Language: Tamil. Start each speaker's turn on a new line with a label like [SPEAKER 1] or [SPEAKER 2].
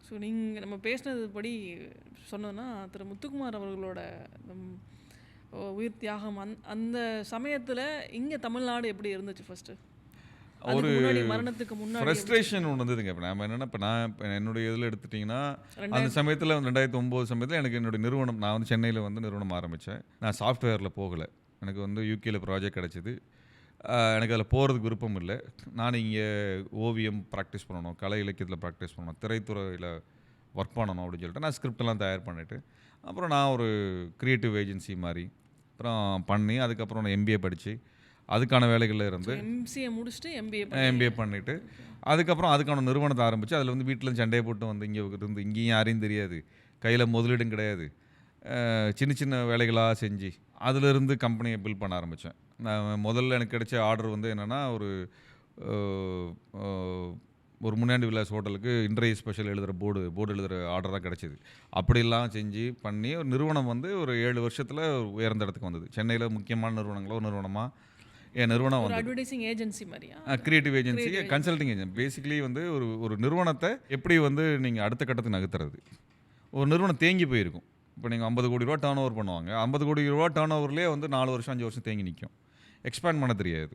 [SPEAKER 1] ஸோ நீங்கள் நம்ம பேசினது படி சொன்னதுன்னா திரு முத்துக்குமார் அவர்களோட உயிர் தியாகம் அந்த சமயத்தில் இங்கே தமிழ்நாடு எப்படி இருந்துச்சு ஃபஸ்ட்டு?
[SPEAKER 2] ஒரு
[SPEAKER 1] முன்னாடி மரணத்துக்கு முன்னாடி
[SPEAKER 2] ஃப்ரஸ்ட்ரேஷன் ஒன்று வந்ததுங்க. இப்போ நம்ம என்னென்னா, இப்போ நான் இப்போ என்னுடைய இதில் எடுத்துட்டிங்கன்னா, அந்த சமயத்தில் 2009 சமயத்தில் எனக்கு என்னுடைய நிறுவனம், நான் வந்து சென்னையில் வந்து நிறுவனம் ஆரம்பித்தேன். நான் சாஃப்ட்வேரில் போகலை. எனக்கு வந்து யூகேயில் ப்ராஜெக்ட் கிடச்சிது. எனக்கு அதில் போகிறதுக்கு விருப்பம் இல்லை. நான் இங்கே ஓவியம் ப்ராக்டிஸ் பண்ணணும், கலை இலக்கியத்தில் ப்ராக்டிஸ் பண்ணணும், திரைத்துறையில் ஒர்க் பண்ணணும் அப்படின்னு சொல்லிட்டு நான் ஸ்கிரிப்டெல்லாம் தயார் பண்ணிவிட்டு, அப்புறம் நான் ஒரு க்ரியேட்டிவ் ஏஜென்சி மாதிரி அப்புறம் பண்ணி, அதுக்கப்புறம் நான் MBA படித்து அதுக்கான வேலைகளில் இருந்து
[SPEAKER 1] MCA முடிச்சுட்டு
[SPEAKER 2] MBA பண்ணிவிட்டு, அதுக்கப்புறம் அதுக்கான நிறுவனத்தை ஆரம்பித்து, அதில் வந்து வீட்டில் சண்டையை போட்டு வந்து இங்கே இருந்து இங்கேயும் யாரையும் தெரியாது, கையில் முதலீடும் கிடையாது, சின்ன சின்ன வேலைகளாக செஞ்சு அதிலிருந்து கம்பெனியை பில்ட் பண்ண ஆரம்பித்தேன். நான் முதல்ல எனக்கு கிடைச்ச ஆர்டர் வந்து என்னென்னா, ஒரு முன்னாடி விலாஸ் ஹோட்டலுக்கு இன்றைய ஸ்பெஷல் எழுதுகிற போர்டு எழுதுகிற ஆர்டராக கிடச்சிது. அப்படிலாம் செஞ்சு பண்ணி ஒரு நிறுவனம் வந்து ஒரு 7 வருஷத்தில் உயர்ந்த இடத்துக்கு வந்தது. சென்னையில் முக்கியமான நிறுவனங்களோ ஒரு நிறுவனமாக என் நிறுவனம் வந்து
[SPEAKER 1] அட்வர்டைசிங் ஏஜென்சி மாதிரியா?
[SPEAKER 2] Creative agency, consulting agency. Basically வந்து ஒரு நிறுவனத்தை எப்படி வந்து நீங்கள் அடுத்த கட்டத்துக்கு நகர்த்துறது. ஒரு நிறுவனம் தேங்கி போயிருக்கும். இப்போ நீங்கள் 50 கோடி ரூபா டர்ன் ஓவர் பண்ணுவாங்க. 50 கோடி ரூபா டர்ன் ஓவர்லேயே வந்து 4 வருஷம் 5 வருஷம் தேங்கி நிற்கும். எக்ஸ்பேண்ட் பண்ண தெரியாது.